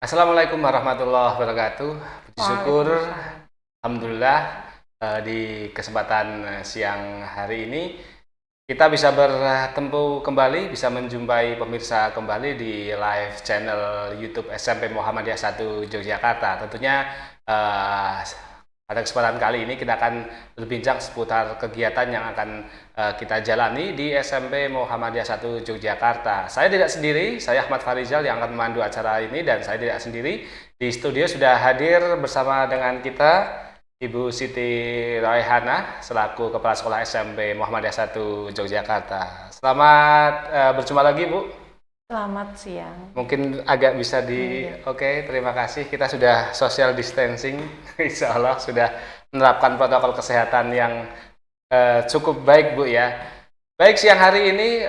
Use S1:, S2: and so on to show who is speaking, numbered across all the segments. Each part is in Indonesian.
S1: Assalamualaikum warahmatullahi wabarakatuh. Puji syukur,
S2: Waalaikumsalam.
S1: alhamdulillah di kesempatan siang hari ini kita bisa bertemu kembali, bisa menjumpai pemirsa kembali di live channel YouTube SMP Muhammadiyah 1 Yogyakarta. Tentunya eh, pada kesempatan kali ini kita akan berbincang seputar kegiatan yang akan kita jalani di SMP Muhammadiyah 1 Yogyakarta. Saya tidak sendiri, saya Ahmad Farizal yang akan memandu acara ini dan saya tidak sendiri. Di studio sudah hadir bersama dengan kita Ibu Siti Raihana selaku Kepala Sekolah SMP Muhammadiyah 1 Yogyakarta. Selamat berjumpa lagi, Bu.
S2: Selamat siang.
S1: Mungkin agak bisa Oke, terima kasih. Kita sudah social distancing, insya Allah sudah menerapkan protokol kesehatan yang cukup baik, Bu ya. Baik, siang hari ini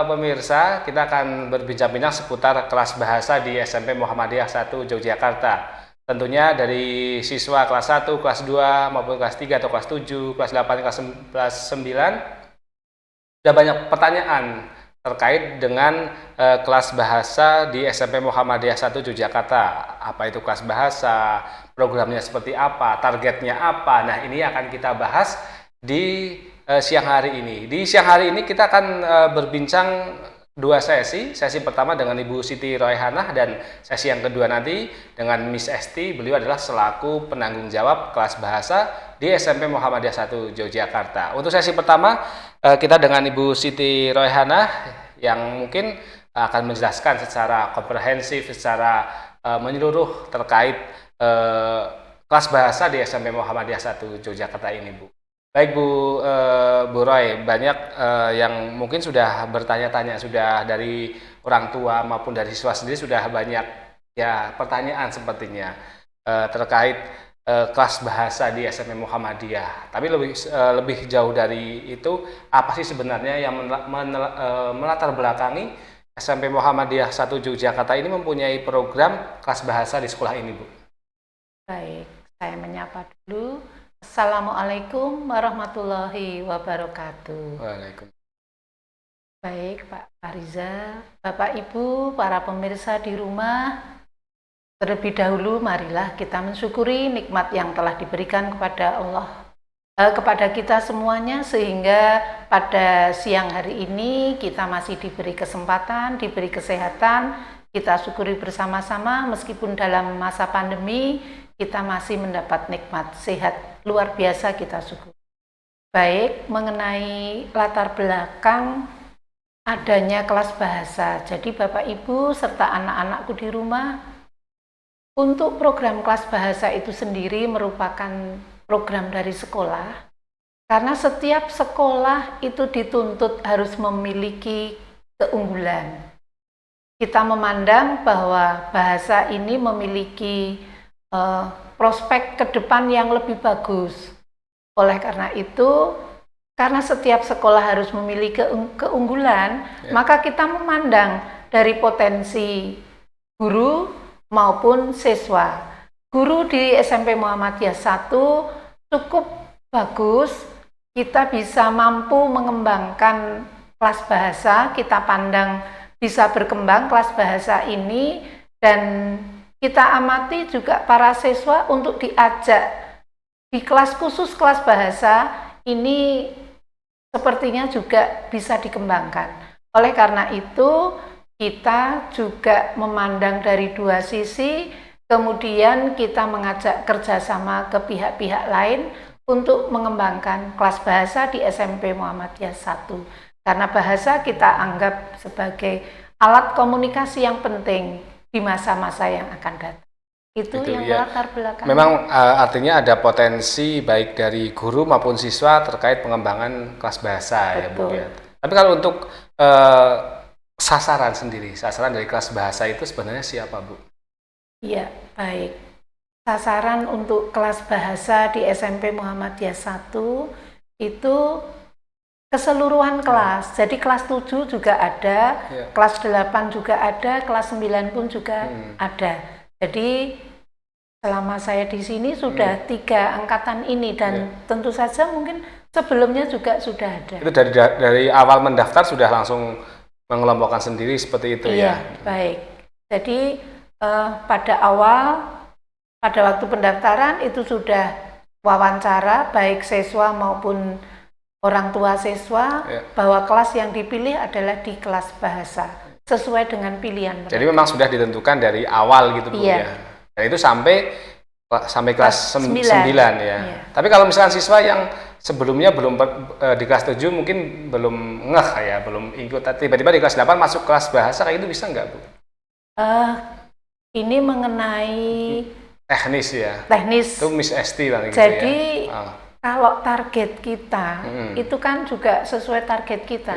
S1: pemirsa, kita akan berbincang-bincang seputar kelas bahasa di SMP Muhammadiyah 1 Yogyakarta. Tentunya dari siswa kelas 1, kelas 2, maupun kelas 3 atau kelas 7, kelas 8, kelas 9, sudah banyak pertanyaan terkait dengan kelas bahasa di SMP Muhammadiyah 1 Yogyakarta. Apa itu kelas bahasa, programnya seperti apa, targetnya apa. Nah, ini akan kita bahas di siang hari ini. Di siang hari ini kita akan berbincang dua sesi. Sesi pertama dengan Ibu Siti Royhanah dan sesi yang kedua nanti dengan Miss Esti. Beliau adalah selaku penanggung jawab kelas bahasa di SMP Muhammadiyah 1 Yogyakarta. Untuk sesi pertama kita dengan Ibu Siti Royhanah yang mungkin akan menjelaskan secara komprehensif, secara menyeluruh terkait kelas bahasa di SMP Muhammadiyah 1 Yogyakarta ini, Bu. Baik, Bu Roy, banyak yang mungkin sudah bertanya-tanya, sudah dari orang tua maupun dari siswa sendiri sudah banyak ya pertanyaan sepertinya terkait kelas bahasa di SMP Muhammadiyah. Tapi lebih jauh dari itu, apa sih sebenarnya yang melatar belakangi SMP Muhammadiyah 1 Yogyakarta ini mempunyai program kelas bahasa di sekolah ini, Bu?
S2: Baik, saya menyapa dulu. Assalamualaikum warahmatullahi wabarakatuh.
S1: Waalaikumsalam.
S2: Baik, Pak Farizal, Bapak Ibu, para pemirsa di rumah, terlebih dahulu marilah kita mensyukuri nikmat yang telah diberikan kepada Allah, kepada kita semuanya, sehingga pada siang hari ini kita masih diberi kesempatan, diberi kesehatan. Kita syukuri bersama-sama meskipun dalam masa pandemi kita masih mendapat nikmat sehat luar biasa, kita syukur. Baik, mengenai latar belakang adanya kelas bahasa. Jadi Bapak Ibu serta anak-anakku di rumah, untuk program kelas bahasa itu sendiri merupakan program dari sekolah. Karena setiap sekolah itu dituntut harus memiliki keunggulan. Kita memandang bahwa bahasa ini memiliki prospek ke depan yang lebih bagus. Oleh karena itu, karena setiap sekolah harus memiliki keunggulan, maka kita memandang dari potensi guru maupun siswa. Guru di SMP Muhammadiyah 1 cukup bagus, kita bisa mampu mengembangkan kelas bahasa, kita pandang bisa berkembang kelas bahasa ini, dan kita amati juga para siswa untuk diajak di kelas khusus kelas bahasa ini sepertinya juga bisa dikembangkan. Oleh karena itu, kita juga memandang dari dua sisi, kemudian kita mengajak kerjasama ke pihak-pihak lain untuk mengembangkan kelas bahasa di SMP Muhammadiyah 1. Karena bahasa kita anggap sebagai alat komunikasi yang penting di masa-masa yang akan datang. Itu yang
S1: ya.
S2: latar belakang.
S1: Memang artinya ada potensi baik dari guru maupun siswa terkait pengembangan kelas bahasa. Betul. Ya, Bu ya. Tapi kalau untuk sasaran sendiri, sasaran dari kelas bahasa itu sebenarnya siapa, Bu?
S2: Iya, baik. Sasaran untuk kelas bahasa di SMP Muhammadiyah 1 itu keseluruhan kelas. Jadi kelas 7 juga ada, kelas 8 juga ada, kelas 9 pun juga ada. Jadi selama saya di sini sudah 3 angkatan ini, dan tentu saja mungkin sebelumnya juga sudah ada.
S1: Itu dari awal mendaftar sudah langsung mengelompokkan sendiri seperti itu, ya?
S2: Baik. Jadi pada waktu pendaftaran itu sudah wawancara baik siswa maupun orang tua siswa bahwa kelas yang dipilih adalah di kelas bahasa sesuai dengan pilihan mereka.
S1: Jadi memang sudah ditentukan dari awal gitu Bu ya. Dan itu sampai kelas 9 ya. Iya. Tapi kalau misalkan siswa yang sebelumnya belum di kelas 7 mungkin belum ngeh ya, belum ikut, tiba-tiba di kelas 8 masuk kelas bahasa kayak itu bisa nggak Bu?
S2: Ini mengenai
S1: teknis ya.
S2: Teknis.
S1: Itu Miss Esti lah gitu.
S2: Jadi kalau target kita itu kan juga sesuai target kita.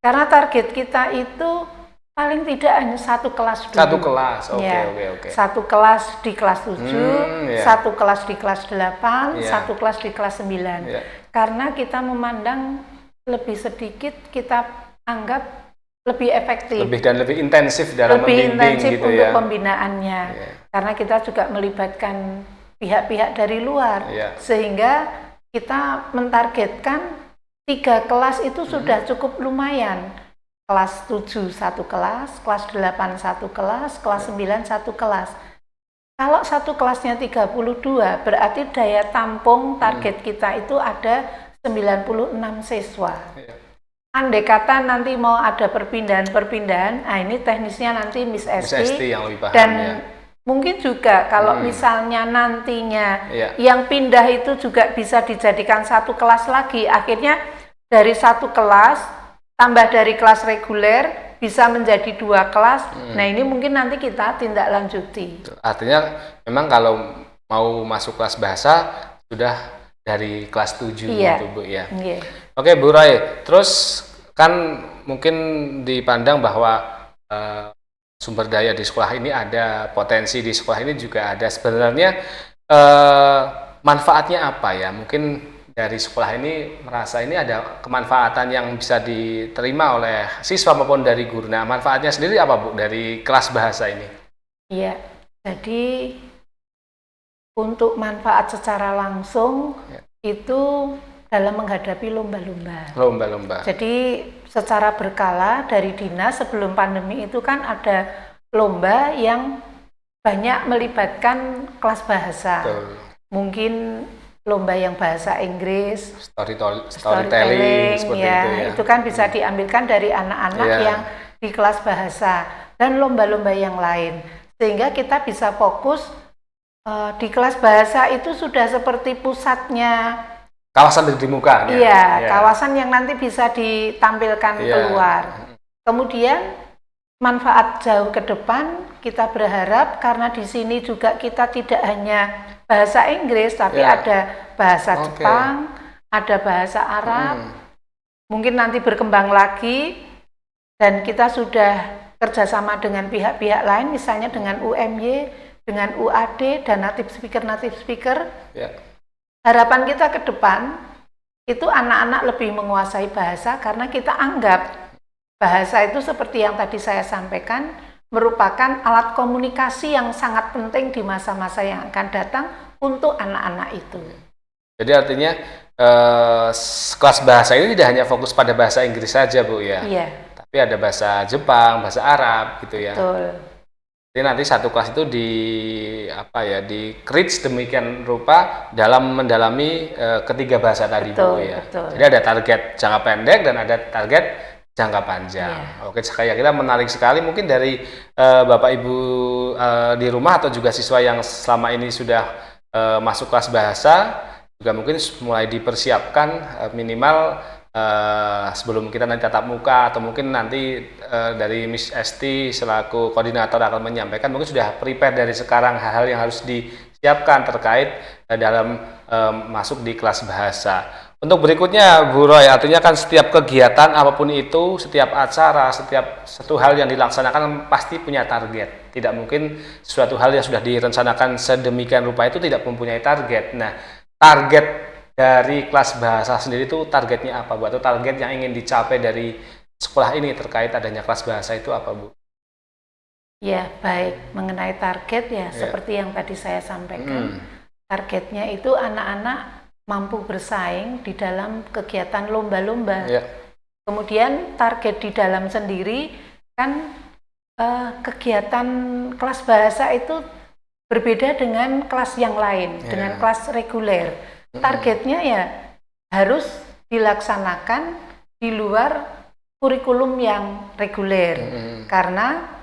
S2: Karena target kita itu paling tidak hanya satu kelas dulu.
S1: Satu kelas, oke.
S2: Satu kelas di kelas 7, satu kelas di kelas 8, satu kelas di kelas 9. Karena kita memandang lebih sedikit, kita anggap lebih efektif. Lebih intensif dalam membimbing gitu untuk pembinaannya. Karena kita juga melibatkan pihak-pihak dari luar. Sehingga kita mentargetkan 3 kelas itu sudah cukup lumayan. Kelas 7 satu kelas, kelas 8 satu kelas, kelas 9 satu kelas. Kalau satu kelasnya 32, berarti daya tampung target kita itu ada 96 siswa. Andai kata nanti mau ada perpindahan, nah ini teknisnya nanti Miss Esti
S1: yang lebih paham.
S2: Dan mungkin juga kalau misalnya nantinya yang pindah itu juga bisa dijadikan satu kelas lagi, akhirnya dari satu kelas tambah dari kelas reguler bisa menjadi 2 kelas. Nah ini mungkin nanti kita tindak lanjuti.
S1: Artinya memang kalau mau masuk kelas bahasa sudah dari kelas 7 gitu Bu ya. Oke Bu Rai, terus kan mungkin dipandang bahwa sumber daya di sekolah ini ada, potensi di sekolah ini juga ada. Sebenarnya manfaatnya apa ya? Mungkin dari sekolah ini merasa ini ada kemanfaatan yang bisa diterima oleh siswa maupun dari guru. Nah, manfaatnya sendiri apa Bu dari kelas bahasa ini?
S2: Iya, jadi untuk manfaat secara langsung itu dalam menghadapi lomba-lomba. Jadi secara berkala dari dinas sebelum pandemi itu kan ada lomba yang banyak melibatkan kelas bahasa. Mungkin lomba yang bahasa Inggris, storytelling seperti itu kan bisa diambilkan dari anak-anak yang di kelas bahasa dan lomba-lomba yang lain, sehingga kita bisa fokus di kelas bahasa itu sudah seperti pusatnya
S1: kawasan di muka.
S2: Kawasan yang nanti bisa ditampilkan keluar. Kemudian manfaat jauh ke depan kita berharap karena di sini juga kita tidak hanya bahasa Inggris, tapi ada bahasa Jepang, ada bahasa Arab, mungkin nanti berkembang lagi, dan kita sudah kerjasama dengan pihak-pihak lain, misalnya dengan UMY, dengan UAD, dan native speaker. Harapan kita ke depan, itu anak-anak lebih menguasai bahasa, karena kita anggap bahasa itu seperti yang tadi saya sampaikan, merupakan alat komunikasi yang sangat penting di masa-masa yang akan datang untuk anak-anak itu.
S1: Jadi artinya kelas bahasa ini tidak hanya fokus pada bahasa Inggris saja Bu ya? Tapi ada bahasa Jepang, bahasa Arab gitu ya?
S2: Betul.
S1: Jadi nanti satu kelas itu di reach demikian rupa dalam mendalami ketiga bahasa tadi Bu ya?
S2: Betul.
S1: Jadi ada target jangka pendek dan ada target jangka panjang. Oke, kayak kita menarik sekali. Mungkin dari Bapak Ibu di rumah atau juga siswa yang selama ini sudah masuk kelas bahasa juga mungkin mulai dipersiapkan minimal sebelum kita nanti tatap muka, atau mungkin nanti dari Miss Esti selaku koordinator akan menyampaikan, mungkin sudah prepare dari sekarang hal-hal yang harus disiapkan terkait dalam masuk di kelas bahasa. Untuk berikutnya Bu Roy, artinya kan setiap kegiatan apapun itu, setiap acara, setiap satu hal yang dilaksanakan pasti punya target. Tidak mungkin suatu hal yang sudah direncanakan sedemikian rupa itu tidak mempunyai target. Nah, target dari kelas bahasa sendiri itu targetnya apa Bu? Atau target yang ingin dicapai dari sekolah ini terkait adanya kelas bahasa itu apa Bu?
S2: Ya, baik. Mengenai target seperti yang tadi saya sampaikan, targetnya itu anak-anak mampu bersaing di dalam kegiatan lomba-lomba. Kemudian target di dalam sendiri kan kegiatan kelas bahasa itu berbeda dengan kelas yang lain, dengan kelas reguler. Targetnya ya harus dilaksanakan di luar kurikulum yang reguler, karena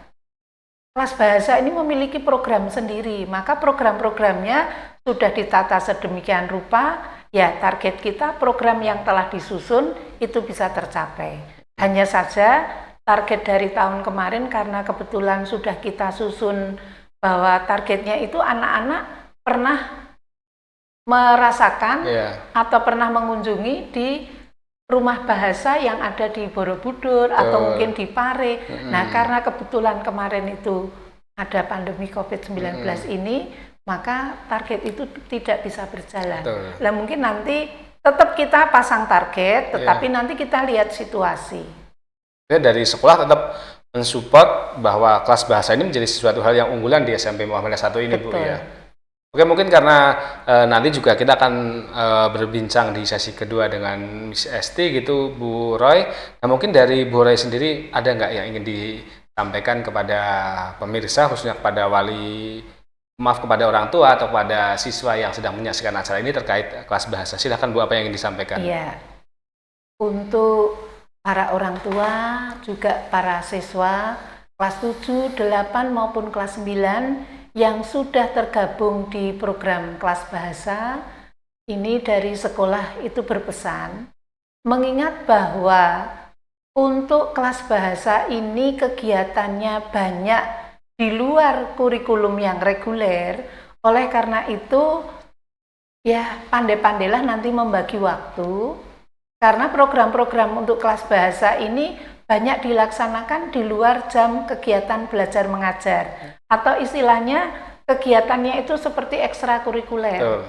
S2: kelas bahasa ini memiliki program sendiri, maka program-programnya sudah ditata sedemikian rupa, ya target kita program yang telah disusun itu bisa tercapai. Hanya saja target dari tahun kemarin karena kebetulan sudah kita susun bahwa targetnya itu anak-anak pernah merasakan atau pernah mengunjungi di rumah bahasa yang ada di Borobudur atau mungkin di Pare. Nah, karena kebetulan kemarin itu ada pandemi COVID-19 ini, maka target itu tidak bisa berjalan. Nah, mungkin nanti tetap kita pasang target, tetapi nanti kita lihat situasi.
S1: Dari sekolah tetap mensupport bahwa kelas bahasa ini menjadi sesuatu hal yang unggulan di SMP Muhammadiyah 1 ini. Betul. Bu ya. Oke, mungkin karena nanti juga kita akan berbincang di sesi kedua dengan Miss Esti gitu, Bu Roy. Nah, mungkin dari Bu Roy sendiri ada nggak yang ingin disampaikan kepada pemirsa, khususnya kepada kepada orang tua atau kepada siswa yang sedang menyaksikan acara ini terkait kelas bahasa? Silahkan Bu, apa yang ingin disampaikan?
S2: Iya, untuk para orang tua, juga para siswa kelas 7, 8 maupun kelas 9 yang sudah tergabung di program kelas bahasa, ini dari sekolah itu berpesan, mengingat bahwa untuk kelas bahasa ini kegiatannya banyak di luar kurikulum yang reguler, oleh karena itu ya pandai-pandailah nanti membagi waktu, karena program-program untuk kelas bahasa ini banyak dilaksanakan di luar jam kegiatan belajar mengajar, atau istilahnya kegiatannya itu seperti ekstrakurikuler.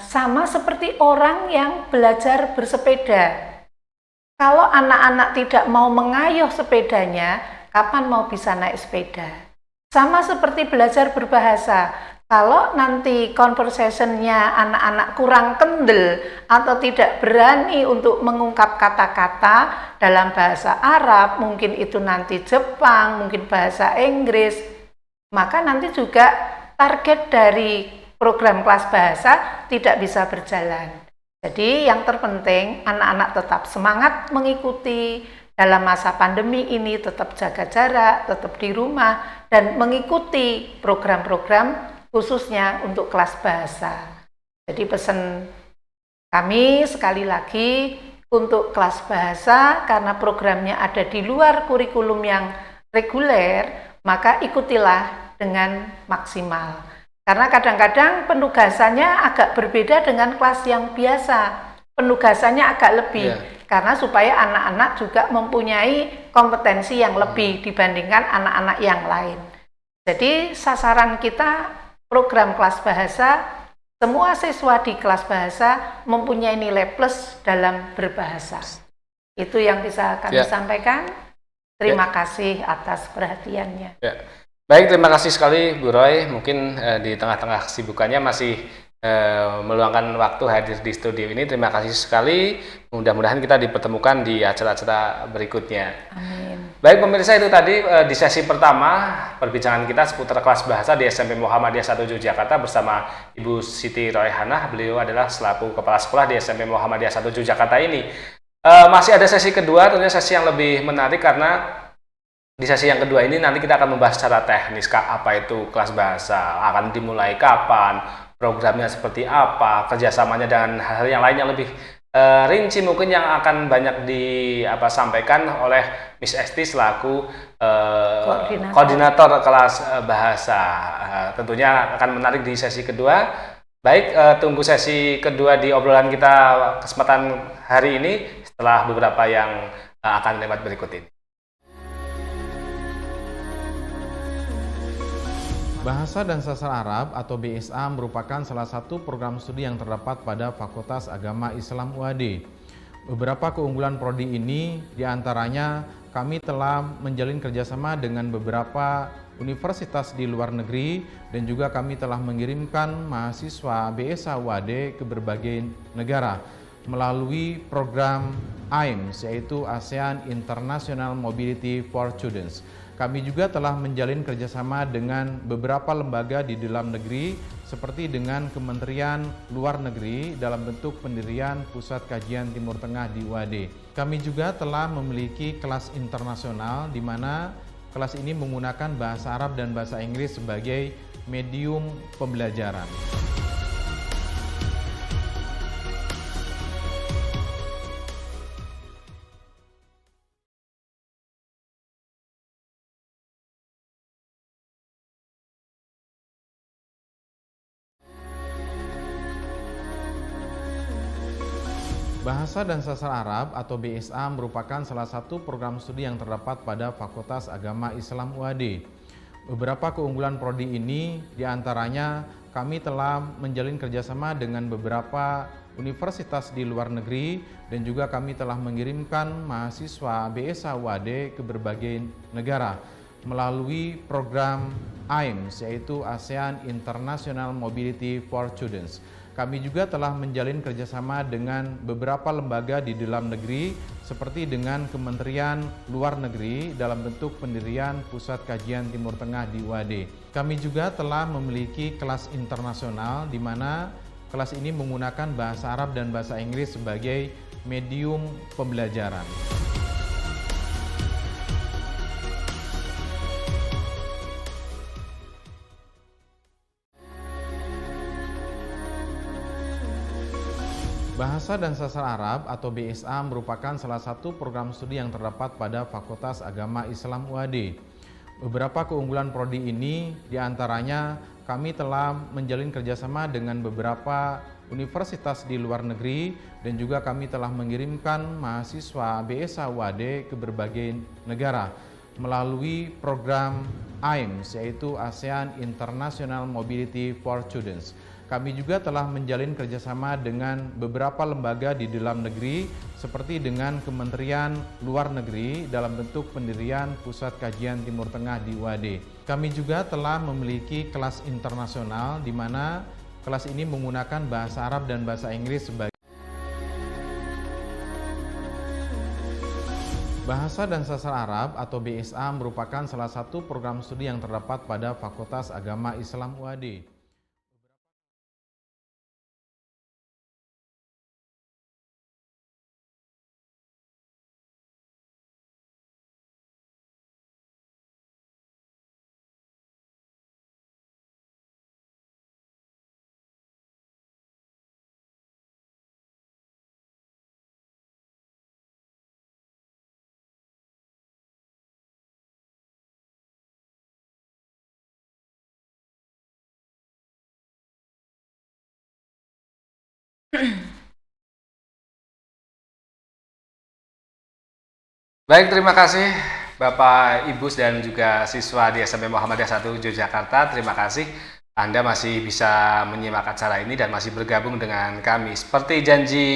S2: Sama seperti orang yang belajar bersepeda. Kalau anak-anak tidak mau mengayuh sepedanya, kapan mau bisa naik sepeda? Sama seperti belajar berbahasa. Kalau nanti conversation-nya anak-anak kurang kendel atau tidak berani untuk mengungkap kata-kata dalam bahasa Arab, mungkin itu nanti Jepang, mungkin bahasa Inggris, maka nanti juga target dari program kelas bahasa tidak bisa berjalan. Jadi yang terpenting anak-anak tetap semangat mengikuti dalam masa pandemi ini, tetap jaga jarak, tetap di rumah, dan mengikuti program-program khususnya untuk kelas bahasa. Jadi pesan kami sekali lagi untuk kelas bahasa, karena programnya ada di luar kurikulum yang reguler, maka ikutilah dengan maksimal. Karena kadang-kadang penugasannya agak berbeda dengan kelas yang biasa. Penugasannya agak lebih, karena supaya anak-anak juga mempunyai kompetensi yang lebih dibandingkan anak-anak yang lain. Jadi sasaran kita program kelas bahasa, semua siswa di kelas bahasa mempunyai nilai plus dalam berbahasa. Itu yang bisa kami sampaikan. Terima kasih atas perhatiannya.
S1: Baik, terima kasih sekali Bu Roy. Mungkin di tengah-tengah kesibukannya masih meluangkan waktu hadir di studio ini. Terima kasih sekali. Mudah-mudahan kita dipertemukan di acara-acara berikutnya.
S2: Amin.
S1: Baik pemirsa, itu tadi di sesi pertama perbincangan kita seputar kelas bahasa di SMP Muhammadiyah 1 Yogyakarta bersama Ibu Siti Royhanah. Beliau adalah selaku kepala sekolah di SMP Muhammadiyah 1 Yogyakarta ini. Masih ada sesi kedua, tentunya sesi yang lebih menarik karena di sesi yang kedua ini nanti kita akan membahas secara teknis apa itu kelas bahasa, akan dimulai kapan, programnya seperti apa, kerjasamanya dan hal-hal yang lain yang lebih rinci mungkin yang akan banyak disampaikan oleh Miss Esti selaku koordinator kelas bahasa. Tentunya akan menarik di sesi kedua. Baik, tunggu sesi kedua di obrolan kita kesempatan hari ini setelah beberapa yang akan lewat berikut ini.
S3: Bahasa dan Sastra Arab atau BSA merupakan salah satu program studi yang terdapat pada Fakultas Agama Islam UAD. Beberapa keunggulan prodi ini diantaranya kami telah menjalin kerjasama dengan beberapa universitas di luar negeri dan juga kami telah mengirimkan mahasiswa BSA UAD ke berbagai negara melalui program AIMS, yaitu ASEAN International Mobility for Students. Kami juga telah menjalin kerjasama dengan beberapa lembaga di dalam negeri seperti dengan Kementerian Luar Negeri dalam bentuk pendirian Pusat Kajian Timur Tengah di UAD. Kami juga telah memiliki kelas internasional di mana kelas ini menggunakan bahasa Arab dan bahasa Inggris sebagai medium pembelajaran. Bahasa dan Sastra Arab atau BSA merupakan salah satu program studi yang terdapat pada Fakultas Agama Islam UAD. Beberapa keunggulan prodi ini diantaranya kami telah menjalin kerjasama dengan beberapa universitas di luar negeri dan juga kami telah mengirimkan mahasiswa BSA UAD ke berbagai negara melalui program AIMS yaitu ASEAN International Mobility for Students. Kami juga telah menjalin kerjasama dengan beberapa lembaga di dalam negeri seperti dengan Kementerian Luar Negeri dalam bentuk pendirian Pusat Kajian Timur Tengah di UAD. Kami juga telah memiliki kelas internasional di mana kelas ini menggunakan bahasa Arab dan bahasa Inggris sebagai medium pembelajaran. Bahasa dan Sastra Arab atau BSA merupakan salah satu program studi yang terdapat pada Fakultas Agama Islam UAD. Beberapa keunggulan prodi ini diantaranya kami telah menjalin kerjasama dengan beberapa universitas di luar negeri dan juga kami telah mengirimkan mahasiswa BSA UAD ke berbagai negara melalui program AIMS yaitu ASEAN International Mobility for Students. Kami juga telah menjalin kerjasama dengan beberapa lembaga di dalam negeri seperti dengan Kementerian Luar Negeri dalam bentuk pendirian Pusat Kajian Timur Tengah di UAD. Kami juga telah memiliki kelas internasional di mana kelas ini menggunakan bahasa Arab dan bahasa Inggris sebagai Bahasa dan Sastra Arab atau BSA merupakan salah satu program studi yang terdapat pada Fakultas Agama Islam UAD.
S1: Baik, terima kasih Bapak, Ibu, dan juga siswa di SMP Muhammadiyah 1 Yogyakarta. Terima kasih Anda masih bisa menyimak acara ini dan masih bergabung dengan kami. Seperti janji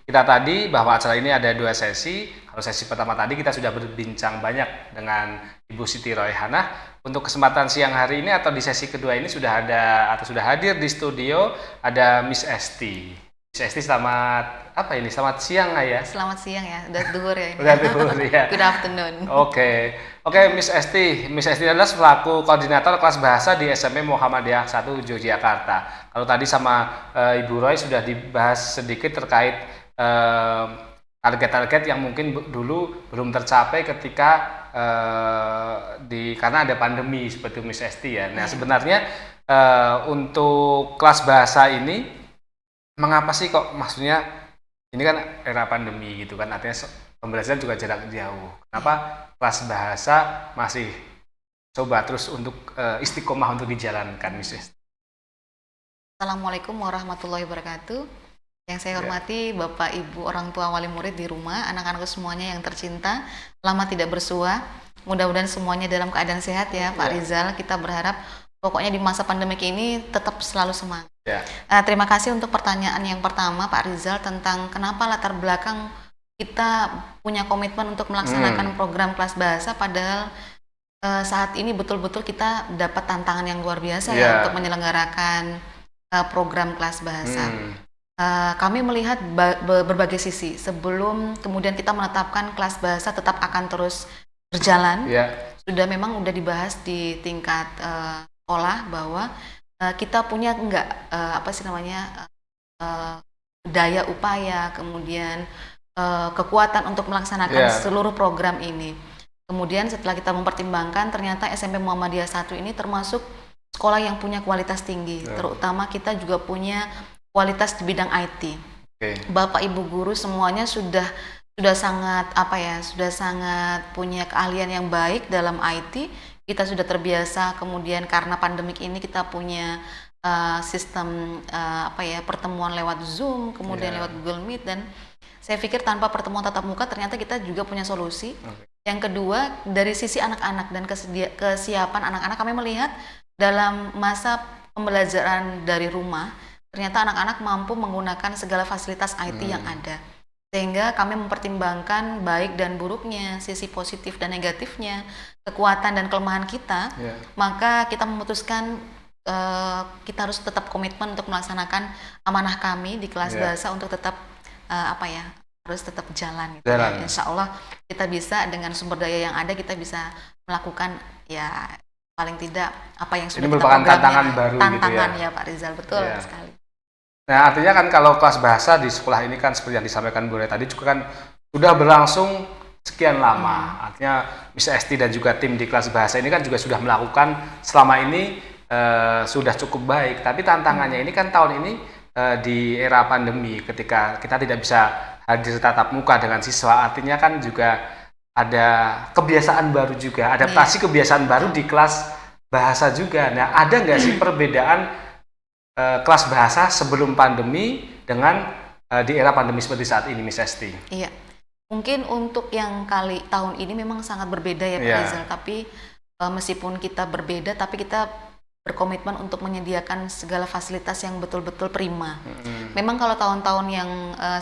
S1: kita tadi bahwa acara ini ada 2 sesi. Kalau sesi pertama tadi kita sudah berbincang banyak dengan Ibu Siti Royhanah. Untuk kesempatan siang hari ini atau di sesi kedua ini sudah ada atau sudah hadir di studio ada Miss Esti. Miss Esti, selamat Selamat siang ya.
S4: Selamat siang ya. Udah duhur ya ini.
S1: Udah duhur ya.
S4: Good afternoon.
S1: Oke, Miss Esti. Miss Esti adalah selaku koordinator kelas bahasa di SMP Muhammadiyah 1 Yogyakarta. Kalau tadi sama Ibu Roy sudah dibahas sedikit terkait target-target yang mungkin dulu belum tercapai ketika karena ada pandemi seperti Miss Esti ya. Nah, sebenarnya untuk kelas bahasa ini mengapa sih kok maksudnya ini kan era pandemi gitu kan, artinya pembelajaran juga jarak jauh. Kenapa kelas bahasa masih coba terus untuk istiqomah untuk dijalankan, Miss Esti?
S4: Assalamualaikum warahmatullahi wabarakatuh. Yang saya hormati Bapak, Ibu, orang tua, wali murid di rumah, anak-anak semuanya yang tercinta, lama tidak bersua. Mudah-mudahan semuanya dalam keadaan sehat ya, Pak Rizal. Kita berharap pokoknya di masa pandemik ini tetap selalu semangat. Terima kasih untuk pertanyaan yang pertama Pak Rizal tentang kenapa latar belakang kita punya komitmen untuk melaksanakan program kelas bahasa padahal saat ini betul-betul kita dapat tantangan yang luar biasa ya untuk menyelenggarakan program kelas bahasa. Kami melihat berbagai sisi sebelum kemudian kita menetapkan kelas bahasa tetap akan terus berjalan. memang udah dibahas di tingkat sekolah bahwa kita punya daya upaya, kemudian kekuatan untuk melaksanakan seluruh program ini. Kemudian setelah kita mempertimbangkan, ternyata SMP Muhammadiyah 1 ini termasuk sekolah yang punya kualitas tinggi, terutama kita juga punya kualitas di bidang IT. Bapak Ibu guru semuanya sudah sangat sudah sangat punya keahlian yang baik dalam IT. Kita sudah terbiasa, kemudian karena pandemik ini kita punya sistem pertemuan lewat Zoom, kemudian lewat Google Meet, dan saya pikir tanpa pertemuan tatap muka ternyata kita juga punya solusi. Yang kedua, dari sisi anak-anak dan kesiapan anak-anak, kami melihat dalam masa pembelajaran dari rumah, ternyata anak-anak mampu menggunakan segala fasilitas IT yang ada. Sehingga kami mempertimbangkan baik dan buruknya, sisi positif dan negatifnya, kekuatan dan kelemahan kita, maka kita memutuskan kita harus tetap komitmen untuk melaksanakan amanah kami di kelas bahasa untuk tetap harus tetap jalan gitu. Insya Allah kita bisa dengan sumber daya yang ada, kita bisa melakukan paling tidak apa yang sudah
S1: ini
S4: kita
S1: merupakan
S4: programnya.
S1: tantangan baru
S4: Tantangan
S1: gitu
S4: ya Pak Rizal, betul sekali.
S1: Nah, artinya kan kalau kelas bahasa di sekolah ini kan seperti yang disampaikan Bu Re tadi juga kan sudah berlangsung sekian lama. Artinya Miss Esti dan juga tim di kelas bahasa ini kan juga sudah melakukan selama ini sudah cukup baik. Tapi tantangannya ini kan tahun ini di era pandemi, ketika kita tidak bisa hadir tatap muka dengan siswa, artinya kan juga ada kebiasaan baru juga, adaptasi kebiasaan baru di kelas bahasa juga. Nah, ada nggak sih perbedaan kelas bahasa sebelum pandemi dengan di era pandemi seperti saat ini, Miss Esti?
S4: Iya, mungkin untuk yang tahun ini memang sangat berbeda ya Pak Rizal, tapi meskipun kita berbeda, tapi kita berkomitmen untuk menyediakan segala fasilitas yang betul-betul prima. Memang kalau tahun-tahun yang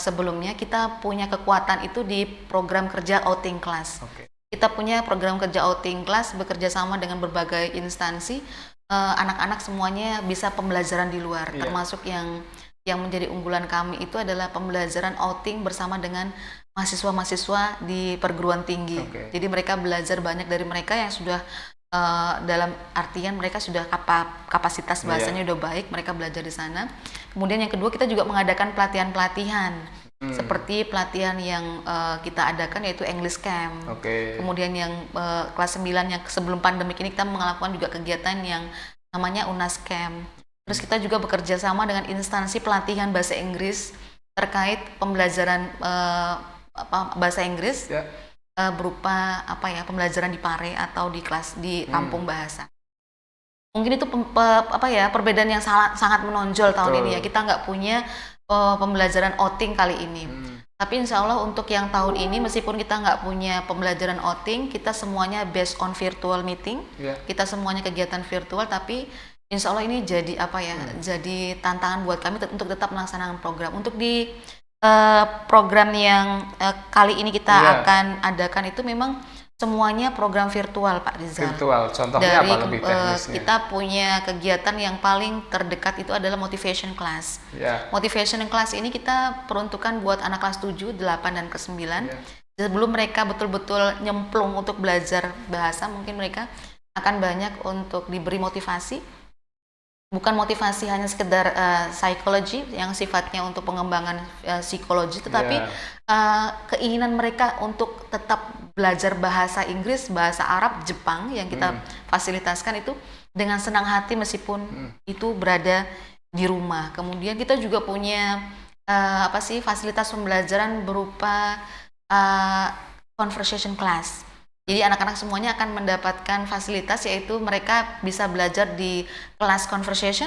S4: sebelumnya kita punya kekuatan itu di program kerja outing class. Kita punya program kerja outing class, bekerja sama dengan berbagai instansi. Anak-anak semuanya bisa pembelajaran di luar, termasuk yang menjadi unggulan kami itu adalah pembelajaran outing bersama dengan mahasiswa-mahasiswa di perguruan tinggi. Jadi mereka belajar, banyak dari mereka yang sudah dalam artian mereka sudah kapasitas bahasanya udah baik, mereka belajar di sana. Kemudian yang kedua, kita juga mengadakan pelatihan-pelatihan seperti pelatihan yang kita adakan yaitu English Camp. Kemudian yang kelas 9 yang sebelum pandemi ini kita melakukan juga kegiatan yang namanya UNAS Camp. Terus kita juga bekerja sama dengan instansi pelatihan bahasa Inggris terkait pembelajaran bahasa Inggris berupa pembelajaran di Pare atau di kelas di kampung bahasa. Mungkin itu perbedaan yang sangat menonjol tahun ini ya. Kita nggak punya pembelajaran outing kali ini. Tapi insya Allah untuk yang tahun ini, meskipun kita nggak punya pembelajaran outing, kita semuanya based on virtual meeting. Kita semuanya kegiatan virtual, tapi insya Allah ini jadi jadi tantangan buat kami untuk tetap melaksanakan program. Untuk di program yang kali ini kita akan adakan itu memang semuanya program virtual Pak Rizal.
S1: Virtual, contohnya
S4: dari,
S1: apa lebih teknisnya?
S4: Kita punya kegiatan yang paling terdekat itu adalah motivation class. Motivation class ini kita peruntukan buat anak kelas 7, 8, dan ke-9. Sebelum mereka betul-betul nyemplung untuk belajar bahasa, mungkin mereka akan banyak untuk diberi motivasi. Bukan motivasi hanya sekedar psikologi yang sifatnya untuk pengembangan psikologi, tetapi keinginan mereka untuk tetap belajar bahasa Inggris, bahasa Arab, Jepang yang kita fasilitaskan itu dengan senang hati meskipun itu berada di rumah. Kemudian kita juga punya fasilitas pembelajaran berupa conversation class. Jadi anak-anak semuanya akan mendapatkan fasilitas, yaitu mereka bisa belajar di kelas conversation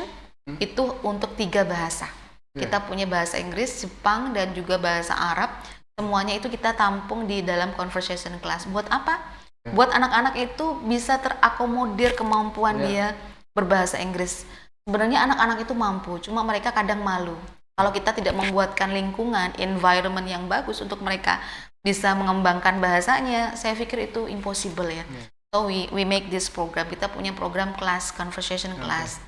S4: itu untuk 3 bahasa. Kita punya bahasa Inggris, Jepang, dan juga bahasa Arab. Semuanya itu kita tampung di dalam conversation class. Buat apa? Buat anak-anak itu bisa terakomodir kemampuan dia berbahasa Inggris. Sebenarnya anak-anak itu mampu, cuma mereka kadang malu. Kalau kita tidak membuatkan lingkungan, environment yang bagus untuk mereka bisa mengembangkan bahasanya, saya pikir itu impossible ya. So we make this program. Kita punya program kelas conversation class.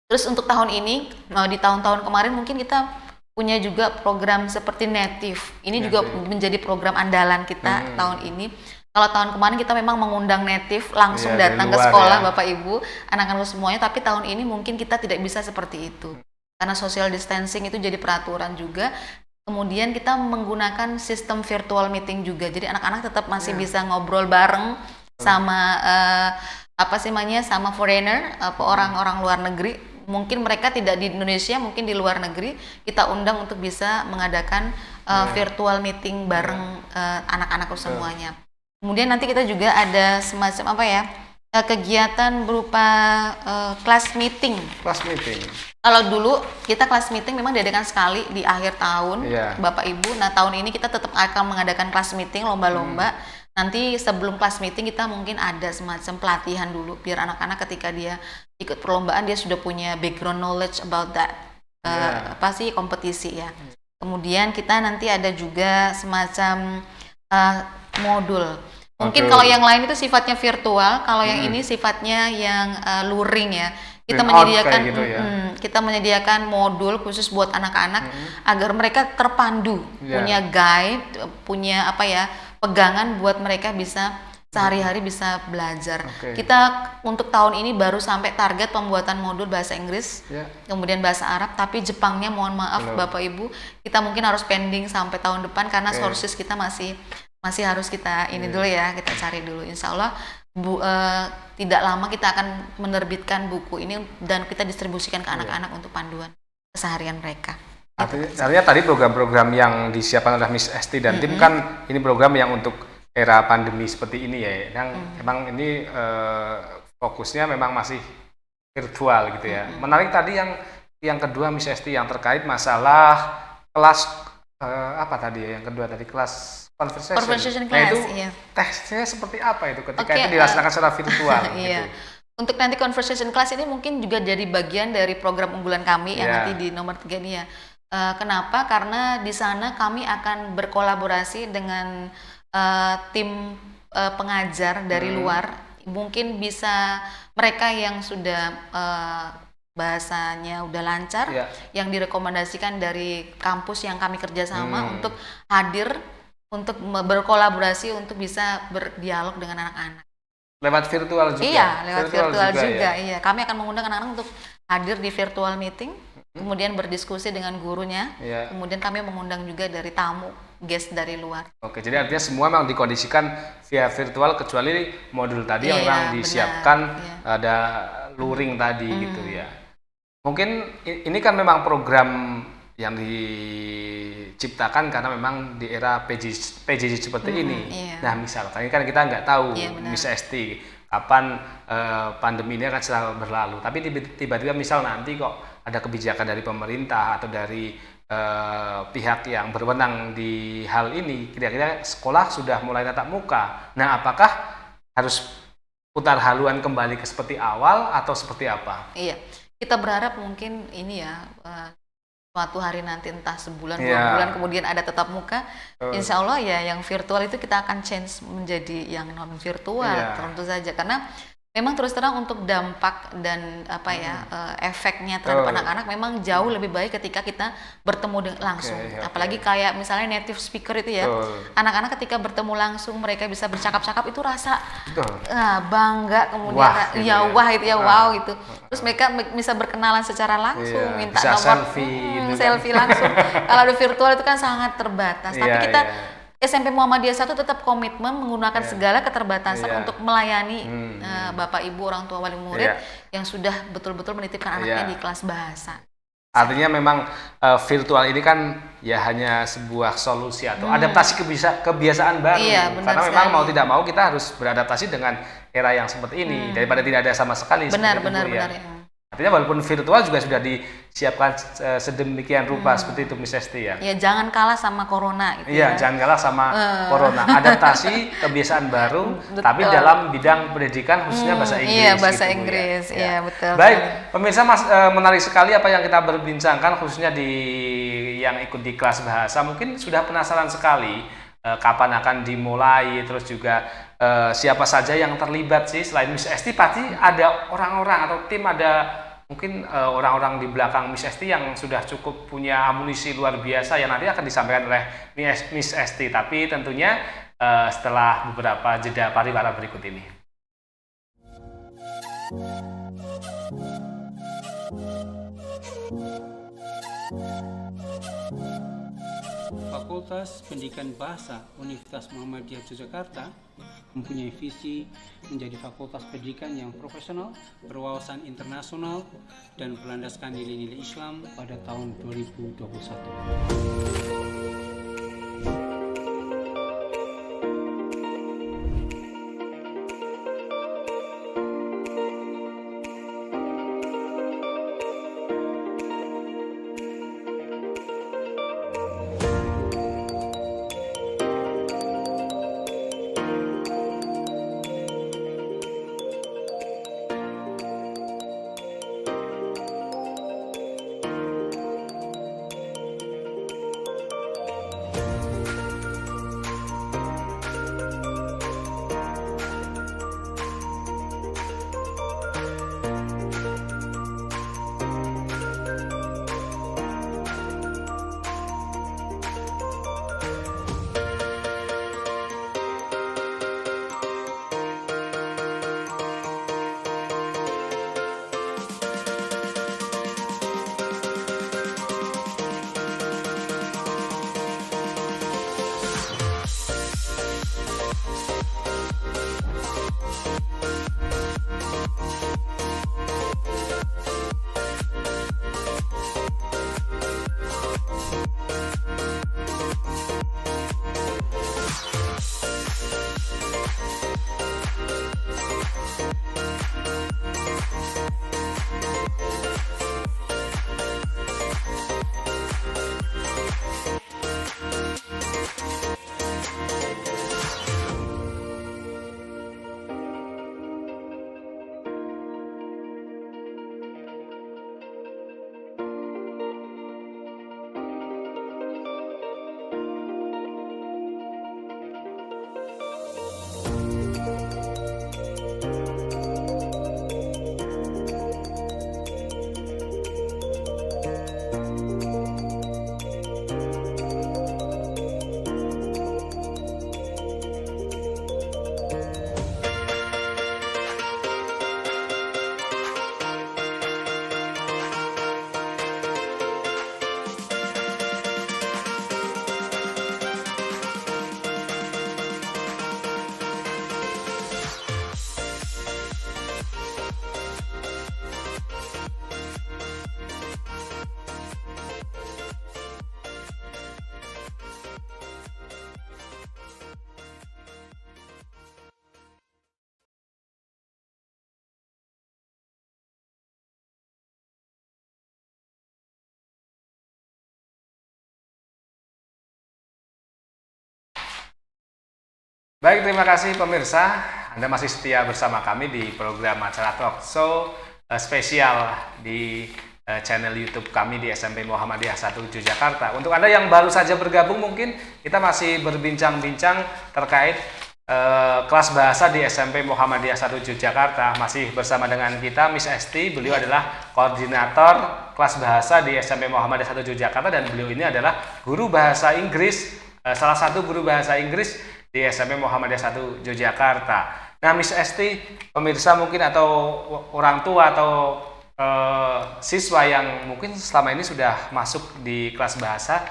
S4: Terus untuk tahun ini, di tahun-tahun kemarin mungkin kita punya juga program seperti native. Ini juga menjadi program andalan kita tahun ini. Kalau tahun kemarin kita memang mengundang native langsung
S1: Iya, dari
S4: datang ke
S1: luar
S4: sekolah
S1: ya.
S4: Bapak Ibu, anak-anak semuanya, tapi tahun ini mungkin kita tidak bisa seperti itu. Karena social distancing itu jadi peraturan juga. Kemudian kita menggunakan sistem virtual meeting juga. Jadi anak-anak tetap masih bisa ngobrol bareng sama sama foreigner, orang-orang luar negeri. Mungkin mereka tidak di Indonesia, mungkin di luar negeri. Kita undang untuk bisa mengadakan virtual meeting bareng anak-anak semuanya. Kemudian nanti kita juga ada semacam kegiatan berupa class meeting.
S1: Kelas meeting.
S4: Kalau dulu kita kelas meeting memang diadakan sekali di akhir tahun, Bapak Ibu. Nah, tahun ini kita tetap akan mengadakan kelas meeting, lomba-lomba. Nanti sebelum kelas meeting kita mungkin ada semacam pelatihan dulu, biar anak-anak ketika dia ikut perlombaan dia sudah punya background knowledge about that kompetisi ya. Kemudian kita nanti ada juga semacam modul. Mungkin kalau yang lain itu sifatnya virtual, kalau yang ini sifatnya yang luring ya. Kita menyediakan
S1: gitu ya.
S4: Kita menyediakan modul khusus buat anak-anak agar mereka terpandu, punya guide, punya pegangan buat mereka bisa sehari-hari bisa belajar. Kita untuk tahun ini baru sampai target pembuatan modul bahasa Inggris, kemudian bahasa Arab, tapi Jepangnya mohon maaf Bapak Ibu, kita mungkin harus pending sampai tahun depan karena sources kita masih harus kita dulu ya, kita cari dulu. Insya Allah tidak lama kita akan menerbitkan buku ini dan kita distribusikan ke anak-anak untuk panduan keseharian mereka.
S1: Artinya tadi program-program yang disiapkan oleh Miss Esti dan tim kan ini program yang untuk era pandemi seperti ini ya, yang memang ini fokusnya memang masih virtual gitu ya. Menarik tadi yang kedua Miss Esti yang terkait masalah kelas yang kedua tadi kelas conversation
S4: class,
S1: itu tesnya seperti apa itu ketika itu dilaksanakan secara virtual gitu.
S4: Untuk nanti conversation class ini mungkin juga jadi bagian dari program unggulan kami yang nanti di nomor 3 ini ya. Kenapa? Karena di sana kami akan berkolaborasi dengan tim pengajar dari luar. Mungkin bisa mereka yang sudah bahasanya udah lancar, yang direkomendasikan dari kampus yang kami kerjasama untuk hadir, untuk berkolaborasi, untuk bisa berdialog dengan anak-anak.
S1: Lewat virtual juga?
S4: Iya, lewat virtual juga. Iya. Kami akan mengundang anak-anak untuk hadir di virtual meeting, kemudian berdiskusi dengan gurunya, kemudian kami mengundang juga dari tamu, guest dari luar. Oke,
S1: jadi artinya semua memang dikondisikan via virtual kecuali modul tadi yang memang disiapkan ada luring tadi gitu ya. Mungkin ini kan memang program yang diciptakan karena memang di era PJJ seperti ini. Nah, misalkan ini kan kita nggak tahu Miss Esti kapan pandemi ini akan segera berlalu. Tapi tiba-tiba misal nanti kok ada kebijakan dari pemerintah atau dari pihak yang berwenang di hal ini, kira-kira sekolah sudah mulai tatap muka. Nah, apakah harus putar haluan kembali ke seperti awal atau seperti apa?
S4: Iya, kita berharap mungkin ini ya. Suatu hari nanti entah sebulan, 2 bulan kemudian ada tatap muka, insya Allah ya yang virtual itu kita akan change menjadi yang non virtual tentu saja, karena memang terus terang untuk dampak dan efeknya terhadap anak-anak memang jauh lebih baik ketika kita bertemu langsung. Apalagi kayak misalnya native speaker itu ya, anak-anak ketika bertemu langsung mereka bisa bercakap-cakap itu rasa bangga, kemudian wow gitu. Terus mereka bisa berkenalan secara langsung, minta nomor selfie langsung. Kalau di virtual itu kan sangat terbatas. Tapi kita SMP Muhammadiyah 1 tetap komitmen menggunakan segala keterbatasan untuk melayani Bapak Ibu orang tua wali murid yang sudah betul-betul menitipkan anaknya di kelas bahasa.
S1: Artinya memang virtual ini kan ya hanya sebuah solusi atau adaptasi kebiasaan baru. Karena memang mau tidak mau kita harus beradaptasi dengan era yang seperti ini daripada tidak ada sama sekali.
S4: Benar.
S1: Artinya walaupun virtual juga sudah disiapkan sedemikian rupa seperti itu Miss Esti ya.
S4: Ya jangan kalah sama corona gitu.
S1: Iya, jangan kalah sama corona. Adaptasi kebiasaan baru tapi dalam bidang pendidikan khususnya bahasa Inggris.
S4: Iya, bahasa Inggris. Iya, betul.
S1: Baik, pemirsa menarik sekali apa yang kita berbincangkan khususnya yang ikut di kelas bahasa. Mungkin sudah penasaran sekali kapan akan dimulai, terus juga siapa saja yang terlibat sih selain Miss Esti. Pasti ada orang-orang atau tim, ada mungkin orang-orang di belakang Miss Esti yang sudah cukup punya amunisi luar biasa yang nanti akan disampaikan oleh Miss Esti. Tapi tentunya setelah beberapa jeda pariwara berikut ini.
S5: Fakultas Pendidikan Bahasa Universitas Muhammadiyah Yogyakarta mempunyai visi menjadi fakultas pendidikan yang profesional, berwawasan internasional, dan berlandaskan nilai-nilai Islam pada tahun 2021.
S1: Baik, terima kasih pemirsa. Anda masih setia bersama kami di program acara Talk Show spesial di channel YouTube kami di SMP Muhammadiyah 1 Yogyakarta. Untuk Anda yang baru saja bergabung, mungkin kita masih berbincang-bincang terkait kelas bahasa di SMP Muhammadiyah 1 Yogyakarta. Masih bersama dengan kita Miss Esti. Beliau adalah koordinator kelas bahasa di SMP Muhammadiyah 1 Yogyakarta dan beliau ini adalah guru bahasa Inggris, salah satu guru bahasa Inggris di SMP Muhammadiyah 1 Yogyakarta. Nah, Miss Esti, pemirsa mungkin atau orang tua atau siswa yang mungkin selama ini sudah masuk di kelas bahasa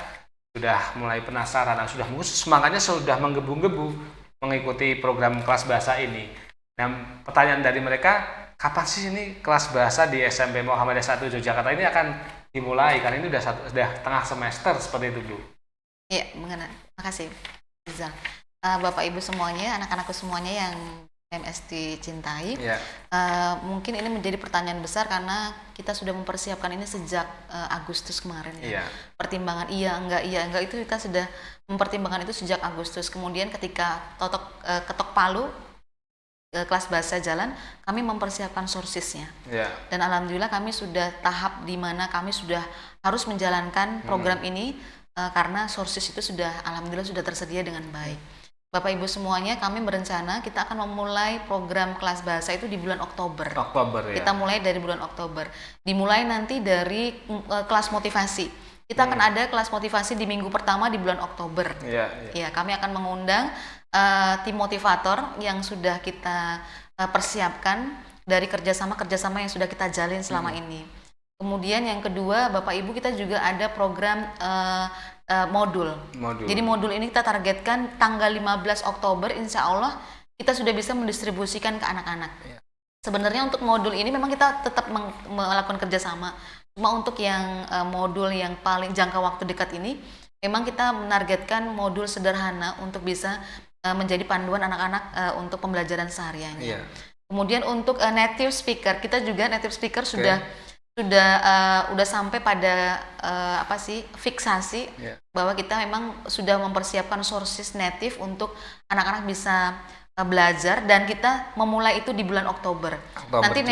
S1: sudah mulai penasaran, sudah semangatnya sudah menggebu-gebu mengikuti program kelas bahasa ini. Nah, pertanyaan dari mereka, kapan sih ini kelas bahasa di SMP Muhammadiyah 1 Yogyakarta ini akan dimulai? Karena ini sudah tengah semester seperti itu, Bu.
S4: Iya, mengenai. Makasih, Rizal. Bapak Ibu semuanya, anak-anakku semuanya yang MST cintai, mungkin ini menjadi pertanyaan besar karena kita sudah mempersiapkan ini sejak Agustus kemarin ya. Pertimbangan iya enggak itu kita sudah mempertimbangkan itu sejak Agustus. Kemudian ketika ketok palu kelas bahasa jalan, kami mempersiapkan sourcesnya. Dan alhamdulillah kami sudah tahap di mana kami sudah harus menjalankan program ini karena sources itu sudah alhamdulillah sudah tersedia dengan baik. Bapak Ibu semuanya, kami berencana kita akan memulai program kelas bahasa itu di bulan Oktober.
S1: Oktober ya.
S4: Kita mulai dari bulan Oktober. Dimulai nanti dari kelas motivasi. Kita akan ada kelas motivasi di minggu pertama di bulan Oktober.
S1: Iya.
S4: Ya, kami akan mengundang tim motivator yang sudah kita persiapkan dari kerjasama yang sudah kita jalin selama ini. Kemudian yang kedua, Bapak Ibu, kita juga ada program modul. Jadi modul ini kita targetkan tanggal 15 Oktober, insya Allah kita sudah bisa mendistribusikan ke anak-anak. Sebenarnya untuk modul ini memang kita tetap melakukan kerjasama. Cuma untuk yang modul yang paling jangka waktu dekat ini, memang kita menargetkan modul sederhana untuk bisa menjadi panduan anak-anak untuk pembelajaran sehariannya. Kemudian untuk native speaker, kita juga native speaker sudah sampai pada fiksasi bahwa kita memang sudah mempersiapkan sources native untuk anak-anak bisa belajar, dan kita memulai itu di bulan Oktober. Nanti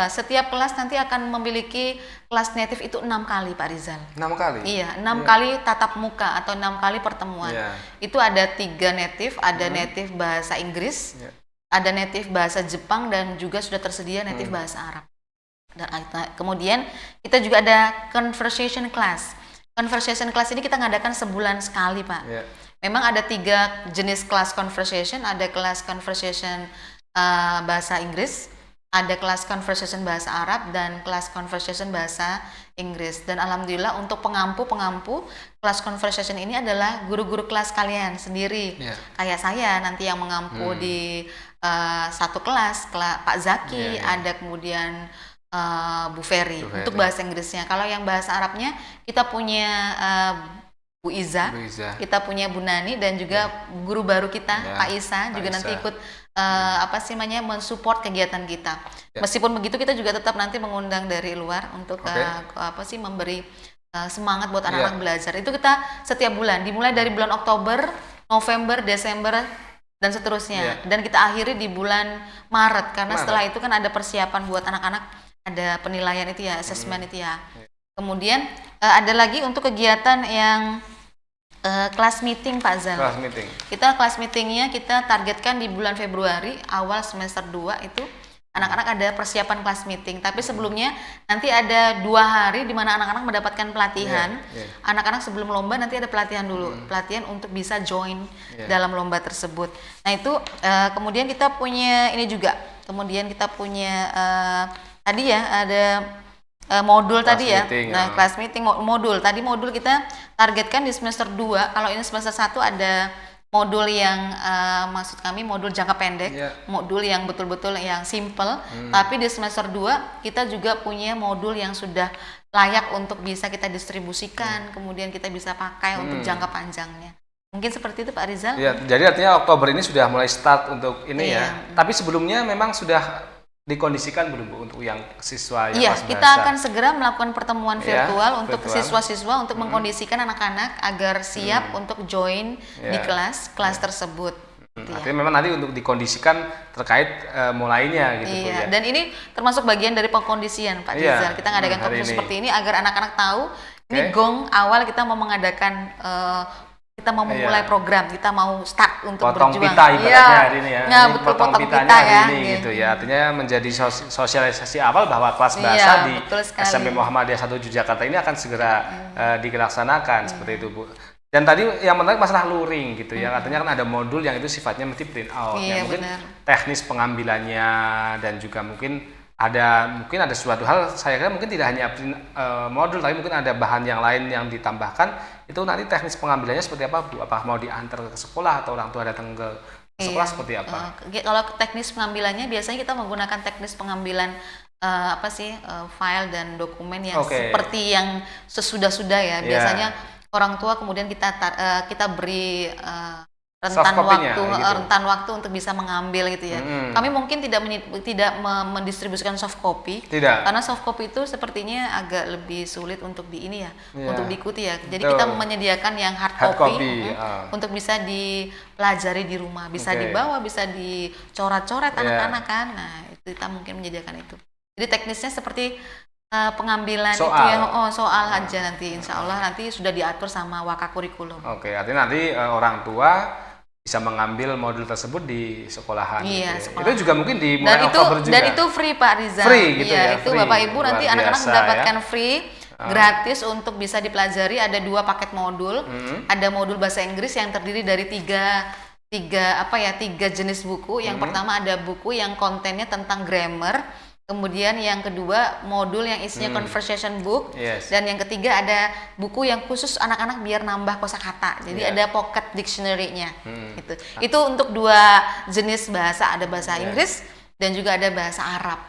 S4: setiap kelas nanti akan memiliki kelas native itu 6 kali, Pak Rizal.
S1: 6 kali?
S4: Iya, 6 kali tatap muka atau 6 kali pertemuan. Itu ada 3 native, ada native bahasa Inggris, ada native bahasa Jepang, dan juga sudah tersedia native bahasa Arab. Dan kemudian kita juga ada conversation class. Conversation class ini kita ngadakan sebulan sekali, Pak. Memang ada 3 jenis kelas conversation. Ada kelas conversation bahasa Inggris, ada kelas conversation bahasa Arab, dan kelas conversation bahasa Inggris. Dan alhamdulillah untuk pengampu kelas conversation ini adalah guru-guru kelas kalian sendiri. Kayak saya nanti yang mengampu di satu kelas, Pak Zaki, ada kemudian Bu Ferry untuk bahasa Inggrisnya. Kalau yang bahasa Arabnya kita punya Bu Iza, kita punya Bu Nani, dan juga guru baru kita Pak Isa juga nanti ikut mensupport kegiatan kita. Meskipun begitu kita juga tetap nanti mengundang dari luar untuk memberi semangat buat anak-anak belajar. Itu kita setiap bulan, dimulai dari bulan Oktober, November, Desember, dan seterusnya. Dan kita akhiri di bulan Maret, karena setelah itu kan ada persiapan buat anak-anak, ada penilaian itu ya, asesmen itu ya. Kemudian ada lagi untuk kegiatan yang kelas meeting, Pak Zal.
S1: Kelas meeting.
S4: Kita kelas meetingnya kita targetkan di bulan Februari, awal semester 2 itu anak-anak ada persiapan kelas meeting. Tapi sebelumnya nanti ada 2 hari di mana anak-anak mendapatkan pelatihan. Anak-anak sebelum lomba nanti ada pelatihan dulu, pelatihan untuk bisa join dalam lomba tersebut. Nah itu kemudian kita punya ini juga. Kemudian kita punya tadi ya ada modul
S1: kelas
S4: tadi ya.
S1: Meeting,
S4: kelas meeting modul. Tadi modul kita targetkan di semester 2. Kalau ini semester 1 ada modul yang maksud kami modul jangka pendek, modul yang betul-betul yang simple. Tapi di semester 2 kita juga punya modul yang sudah layak untuk bisa kita distribusikan, kemudian kita bisa pakai untuk jangka panjangnya. Mungkin seperti itu, Pak Rizal.
S1: Ya, jadi artinya Oktober ini sudah mulai start untuk ini ya. Tapi sebelumnya memang sudah dikondisikan belum Bu untuk yang siswa yang kelas bahasa?
S4: Kita akan segera melakukan pertemuan virtual untuk siswa-siswa untuk mengkondisikan anak-anak agar siap untuk join di kelas tersebut.
S1: Artinya memang nanti untuk dikondisikan terkait mulainya gitu Bu ya.
S4: Dan ini termasuk bagian dari pengkondisian, Pak Rizal. Kita ngadakan konferensi seperti ini agar anak-anak tahu ini gong awal kita mau mengadakan kita mau memulai program, kita mau start untuk
S1: potong
S4: berjuang.
S1: Pita ibaratnya hari ini ya.
S4: Nah,
S1: ini
S4: betul,
S1: potong pitanya
S4: pita
S1: hari
S4: ya.
S1: ini gitu ya. Artinya menjadi sosialisasi awal bahwa kelas bahasa di SMP Muhammadiyah 1 Yogyakarta ini akan segera dilaksanakan seperti itu Bu. Dan tadi yang menarik masalah luring gitu ya. Artinya kan ada modul yang itu sifatnya mesti print out. Yang mungkin teknis pengambilannya dan juga mungkin ada suatu hal, saya kira mungkin tidak hanya modul, tapi mungkin ada bahan yang lain yang ditambahkan. Itu nanti teknis pengambilannya seperti apa Bu? Apakah mau diantar ke sekolah atau orang tua datang ke sekolah seperti apa?
S4: Kalau teknis pengambilannya biasanya kita menggunakan teknis pengambilan file dan dokumen yang seperti yang sesudah-sudah ya. Biasanya orang tua kemudian kita beri rentan waktu untuk bisa mengambil gitu ya. Kami mungkin tidak mendistribusikan soft copy, karena soft copy itu sepertinya agak lebih sulit untuk untuk diikuti ya. Jadi kita menyediakan yang hard copy untuk bisa dipelajari di rumah, bisa dibawa, bisa dicoret-coret anak-anak kan. Nah itu kita mungkin menyediakan itu. Jadi teknisnya seperti pengambilan soal aja nanti, insya Allah nanti sudah diatur sama Waka Kurikulum.
S1: Artinya nanti orang tua bisa mengambil modul tersebut di sekolahan.
S4: Iya,
S1: gitu ya.
S4: sekolah.
S1: Itu juga mungkin di mulai Oktober juga.
S4: Dan itu free Pak Rizal.
S1: Free gitu
S4: iya,
S1: ya,
S4: itu
S1: free.
S4: Bapak Ibu
S1: Luar
S4: nanti anak-anak
S1: biasa,
S4: mendapatkan
S1: ya.
S4: free gratis untuk bisa dipelajari. Ada 2 paket modul. Ada modul bahasa Inggris yang terdiri dari tiga jenis buku. Yang pertama ada buku yang kontennya tentang grammar. Kemudian yang kedua modul yang isinya conversation book.
S1: Yes.
S4: Dan yang ketiga ada buku yang khusus anak-anak biar nambah kosakata. Jadi ada pocket dictionary-nya. Gitu. Itu untuk 2 jenis bahasa, ada bahasa Inggris dan juga ada bahasa Arab.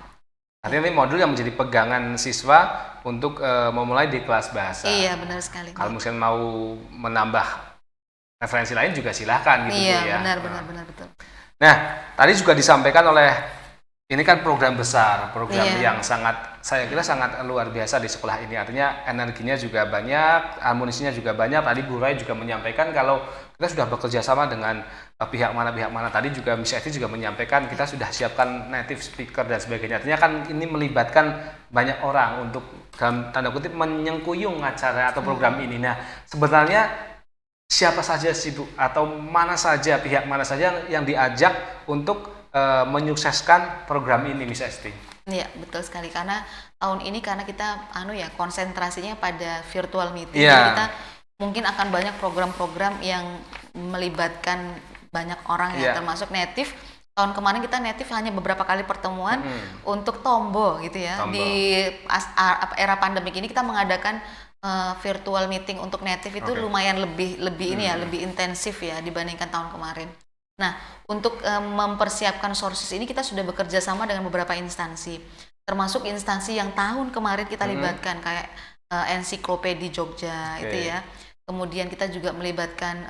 S1: Artinya ini modul yang menjadi pegangan siswa untuk memulai di kelas bahasa.
S4: Iya, benar sekali.
S1: Kalau misalnya mau menambah referensi lain juga silahkan gitu
S4: Iya,
S1: Bu, ya.
S4: benar betul.
S1: Nah, tadi juga disampaikan oleh ini kan program besar, program
S4: Iya.
S1: yang saya kira sangat luar biasa di sekolah ini. Artinya energinya juga banyak, amunisinya juga banyak. Tadi Bu Rai juga menyampaikan kalau kita sudah bekerja sama dengan pihak mana. Tadi juga Miss Eti juga menyampaikan kita sudah siapkan native speaker dan sebagainya. Artinya kan ini melibatkan banyak orang untuk dalam tanda kutip menyengkuyung acara atau program ini. Nah, sebenarnya siapa saja sih Bu atau pihak mana saja yang diajak untuk menyukseskan program ini Miss Esti?
S4: Iya, betul sekali, karena tahun ini karena kita konsentrasinya pada virtual meeting.
S1: Iya.
S4: Jadi kita mungkin akan banyak program-program yang melibatkan banyak orang ya, termasuk native. Tahun kemarin kita native hanya beberapa kali pertemuan untuk Tombo gitu ya.
S1: Tombo.
S4: Di era pandemik ini kita mengadakan virtual meeting untuk native itu lumayan lebih lebih intensif ya dibandingkan tahun kemarin. Nah, untuk mempersiapkan sources ini kita sudah bekerja sama dengan beberapa instansi, termasuk instansi yang tahun kemarin kita libatkan kayak Ensiklopedia Jogja itu ya. Kemudian kita juga melibatkan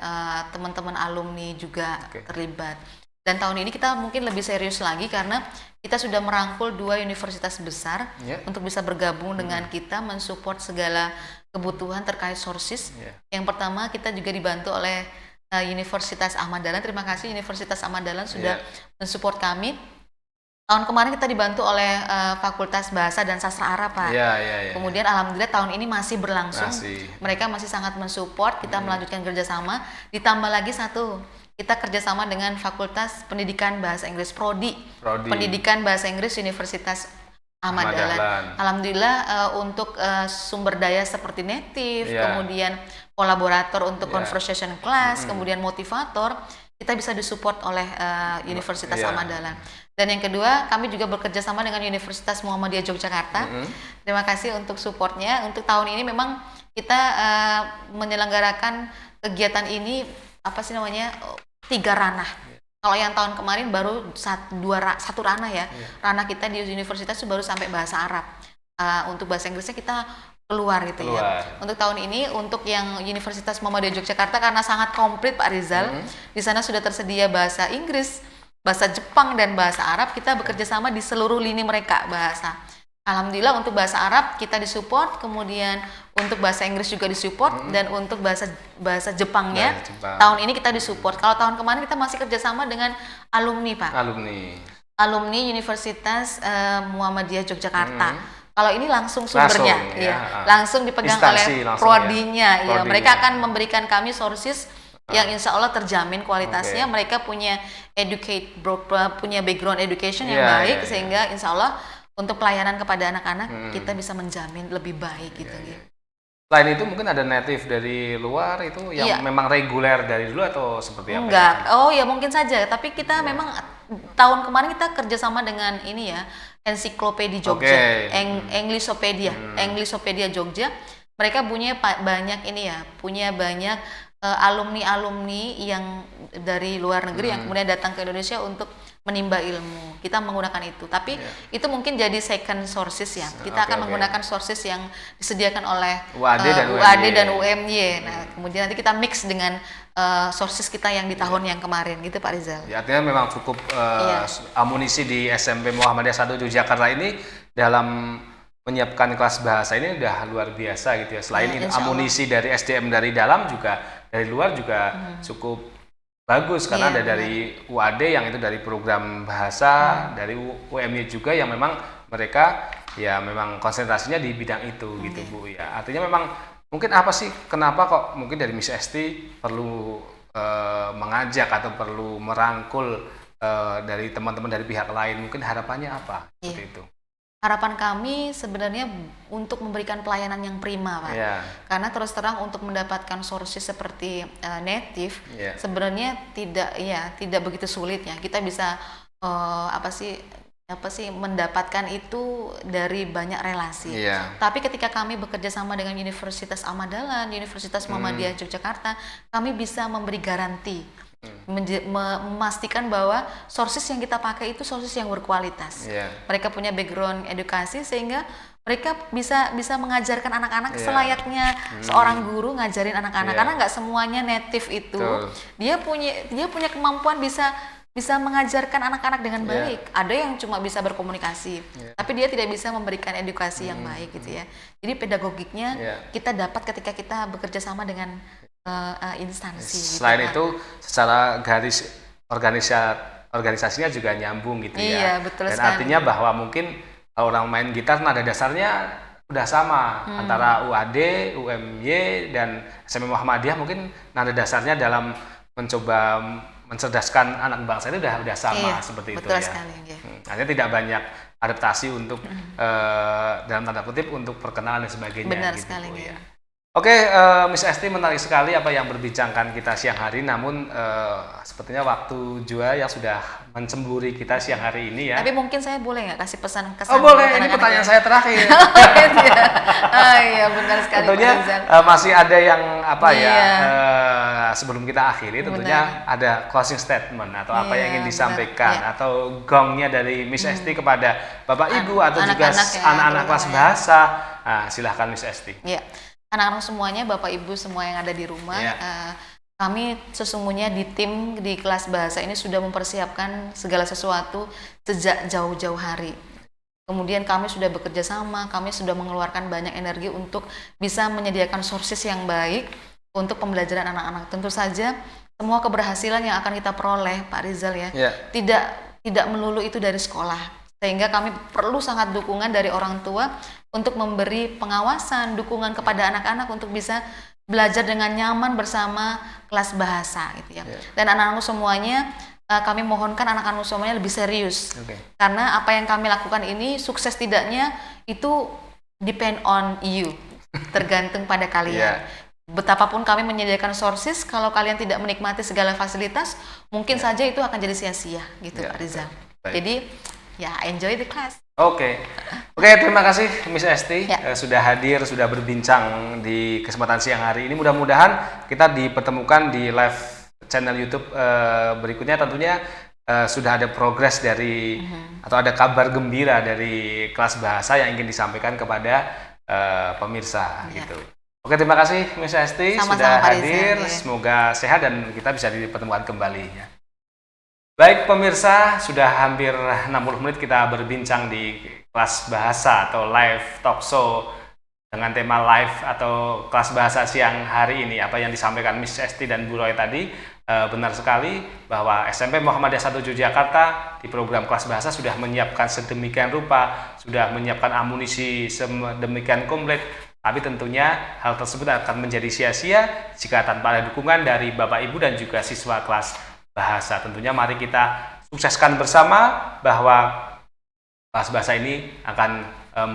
S4: teman-teman alumni juga terlibat. Dan tahun ini kita mungkin lebih serius lagi karena kita sudah merangkul 2 universitas besar untuk bisa bergabung dengan kita mensupport segala kebutuhan terkait sources. Yang pertama kita juga dibantu oleh Universitas Ahmad Dahlan. Terima kasih Universitas Ahmad Dahlan sudah mensupport kami. Tahun kemarin kita dibantu oleh Fakultas Bahasa dan Sastra Arab, Pak.
S1: Iya.
S4: Kemudian alhamdulillah tahun ini masih berlangsung. Mereka masih sangat mensupport kita melanjutkan kerjasama. Ditambah lagi satu, kita kerjasama dengan Fakultas Pendidikan Bahasa Inggris Prodi. Pendidikan Bahasa Inggris Universitas Ahmad Dahlan. Alhamdulillah untuk sumber daya seperti native, kemudian kolaborator untuk conversation class, kemudian motivator, kita bisa disupport oleh Universitas Ahmad Dahlan. Dan yang kedua, kami juga bekerja sama dengan Universitas Muhammadiyah Yogyakarta. Terima kasih untuk supportnya. Untuk tahun ini memang kita menyelenggarakan kegiatan ini 3 ranah. Kalau yang tahun kemarin baru satu ranah ya. Ranah kita di universitas itu baru sampai bahasa Arab. Untuk bahasa Inggrisnya kita keluar gitu ya. Untuk tahun ini untuk yang Universitas Muhammadiyah Yogyakarta karena sangat komplit Pak Rizal, di sana sudah tersedia bahasa Inggris, bahasa Jepang dan bahasa Arab. Kita bekerja sama di seluruh lini mereka bahasa. Alhamdulillah untuk bahasa Arab kita disupport, kemudian untuk bahasa Inggris juga disupport, dan untuk bahasa Jepangnya tahun ini kita disupport. Kalau tahun kemarin kita masih kerjasama dengan alumni Pak. Alumni Universitas Muhammadiyah Yogyakarta. Kalau ini langsung sumbernya, langsung dipegang oleh prodinya. Ya, mereka akan memberikan kami sources yang insya Allah terjamin kualitasnya. Mereka punya background education yang baik, sehingga insya Allah untuk pelayanan kepada anak-anak kita bisa menjamin lebih baik gitu.
S1: Selain itu mungkin ada native dari luar itu yang memang reguler dari dulu atau seperti apa?
S4: Enggak. Oh ya mungkin saja. Tapi kita memang tahun kemarin kita kerjasama dengan ini ya, Ensiklopedia Jogja, Englisopedia Jogja. Mereka punya banyak alumni yang dari luar negeri yang kemudian datang ke Indonesia untuk menimba ilmu. Kita menggunakan itu. Tapi itu mungkin jadi second sources ya. Kita akan menggunakan sources yang disediakan oleh UAD dan UMY. Nah, kemudian nanti kita mix dengan sources kita yang di tahun yang kemarin gitu Pak Rizal.
S1: Ya, artinya memang cukup amunisi di SMP Muhammadiyah 1 Yogyakarta ini dalam menyiapkan kelas bahasa ini udah luar biasa gitu ya. Selain amunisi dari SDM dari dalam juga dari luar juga cukup bagus karena ada dari UAD yang itu dari program bahasa, dari UMY juga yang memang mereka ya memang konsentrasinya di bidang itu gitu Bu ya. Artinya memang mungkin apa sih kenapa kok mungkin dari Miss Esti perlu mengajak atau perlu merangkul dari teman-teman dari pihak lain, mungkin harapannya apa? Seperti itu.
S4: Harapan kami sebenarnya untuk memberikan pelayanan yang prima, Pak. Karena terus terang untuk mendapatkan sources seperti native sebenarnya tidak begitu sulit ya. Kita bisa mendapatkan itu dari banyak relasi. Tapi ketika kami bekerja sama dengan Universitas Ahmad Dahlan, Universitas Muhammadiyah Yogyakarta, kami bisa memberi garansi, memastikan bahwa sources yang kita pakai itu sources yang berkualitas. Mereka punya background edukasi sehingga mereka bisa mengajarkan anak-anak selayaknya seorang guru ngajarin anak-anak. Karena nggak semuanya native itu dia punya kemampuan bisa mengajarkan anak-anak dengan baik. Ada yang cuma bisa berkomunikasi, tapi dia tidak bisa memberikan edukasi yang baik gitu ya. Jadi pedagogiknya kita dapat ketika kita bekerja sama dengan instansi.
S1: Selain itu, secara garis organisasinya juga nyambung gitu ya.
S4: Betul
S1: Dan
S4: sekali.
S1: artinya bahwa mungkin kalau orang main gitar nada dasarnya udah sama antara UAD, UMY dan SMP Muhammadiyah, mungkin nada dasarnya dalam mencoba mencerdaskan anak bangsa itu udah sama seperti itu ya.
S4: Sekali,
S1: Artinya tidak banyak adaptasi untuk dalam tanda kutip untuk perkenalan dan sebagainya.
S4: Benar
S1: gitu,
S4: sekali.
S1: ya. Oke, Miss Esti, menarik sekali apa yang berbincangkan kita siang hari. Namun sepertinya waktu juga yang sudah mencemburi kita siang hari ini ya.
S4: Tapi mungkin saya boleh nggak kasih pesan kesan?
S1: Oh boleh, ini pertanyaan saya terakhir.
S4: Iya benar sekali.
S1: Tentunya masih ada yang sebelum kita akhiri tentunya ada closing statement atau apa yang ingin disampaikan atau gongnya dari Miss Esti kepada Bapak Ibu atau juga anak-anak kelas bahasa. Nah, silahkan Miss Esti.
S4: Iya. Anak-anak semuanya, Bapak Ibu semua yang ada di rumah, kami sesungguhnya di tim di kelas bahasa ini sudah mempersiapkan segala sesuatu sejak jauh-jauh hari. Kemudian kami sudah bekerja sama, kami sudah mengeluarkan banyak energi untuk bisa menyediakan sources yang baik untuk pembelajaran anak-anak. Tentu saja semua keberhasilan yang akan kita peroleh, Pak Rizal ya, tidak melulu itu dari sekolah. Sehingga kami perlu sangat dukungan dari orang tua untuk memberi pengawasan, dukungan kepada anak-anak untuk bisa belajar dengan nyaman bersama kelas bahasa gitu ya. Dan anak-anak semuanya kami mohonkan anak-anak semuanya lebih serius. Karena apa yang kami lakukan ini sukses tidaknya itu depend on you. Tergantung pada kalian. Betapapun kami menyediakan sources, kalau kalian tidak menikmati segala fasilitas, mungkin saja itu akan jadi sia-sia gitu Pak Rizal. Jadi enjoy the class. Oke,
S1: terima kasih Miss Esti sudah hadir, sudah berbincang di kesempatan siang hari ini. Mudah-mudahan kita dipertemukan di live channel YouTube berikutnya. Tentunya sudah ada progres dari atau ada kabar gembira dari kelas bahasa yang ingin disampaikan kepada pemirsa gitu. Oke, terima kasih Miss Esti sudah hadir. Semoga sehat dan kita bisa dipertemukan kembali ya. Baik pemirsa, sudah hampir 60 menit kita berbincang di kelas bahasa atau live talk show dengan tema live atau kelas bahasa siang hari ini. Apa yang disampaikan Miss Esti dan Bu Roy tadi benar sekali bahwa SMP Muhammadiyah 1 Yogyakarta di program kelas bahasa sudah menyiapkan sedemikian rupa, sudah menyiapkan amunisi sedemikian komplit. Tapi tentunya hal tersebut akan menjadi sia-sia jika tanpa ada dukungan dari Bapak Ibu dan juga siswa kelas bahasa. Tentunya mari kita sukseskan bersama bahwa kelas bahasa ini akan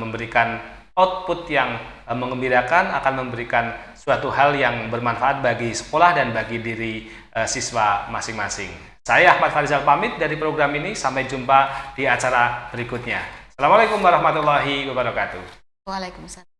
S1: memberikan output yang menggembirakan, akan memberikan suatu hal yang bermanfaat bagi sekolah dan bagi diri siswa masing-masing. Saya Ahmad Farizal pamit dari program ini, sampai jumpa di acara berikutnya. Assalamualaikum warahmatullahi wabarakatuh.
S4: Waalaikumsalam.